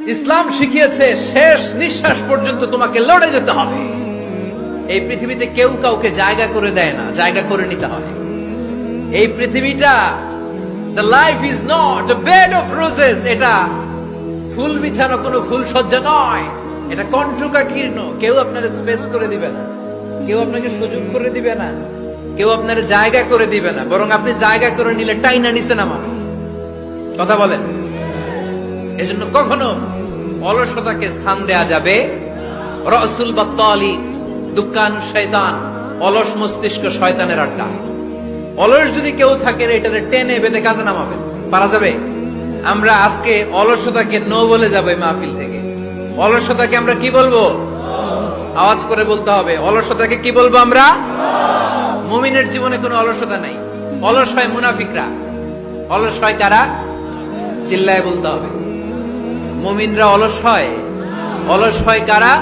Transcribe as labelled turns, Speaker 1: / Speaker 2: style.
Speaker 1: ইসলাম শিখিয়েছে শেষ নিঃশ্বাস পর্যন্ত তোমাকে লড়ে যেতে হবে। এই পৃথিবীতে কেউ কাউকে জায়গা করে দেয় না, জায়গা করে নিতে হয়। এই পৃথিবীটা, the life is not a bed of roses, এটা ফুল বিছানো কোনো ফুল সজ্জা নয়, এটা কণ্ঠকাকীর্ণ। কেউ আপনার স্পেস করে দিবে না, কেউ আপনাকে সুযোগ করে দিবে না, কেউ আপনার জায়গা করে দিবে না, বরং আপনি জায়গা করে নিলে টাইনা নিচে নামাবে। কথা বলেন। এজন্য কখনো অলসতাকে স্থান দেয়া যাবে। রাসূল বাত্তালি দুক্কানু শয়তান, অলস মস্তিষ্ক শয়তানের আড্ডা। অলস যদি কেউ থাকে এটারে টেনে বেঁধে কাজে নামাবে, পারা যাবে? আমরা আজকে অলসতাকে নো বলে যাবো এই মাহফিল থেকে। অলসতাকে আমরা কি বলবো? আওয়াজ করে বলতে হবে। অলসতাকে কি বলবো আমরা? মুমিনের জীবনে কোনো অলসতা নাই। অলস হয় মুনাফিকরা। অলস হয় কারা? চিল্লায় বলতে হবে। মুমিনরা অলস হয়? অলস হয় কারা?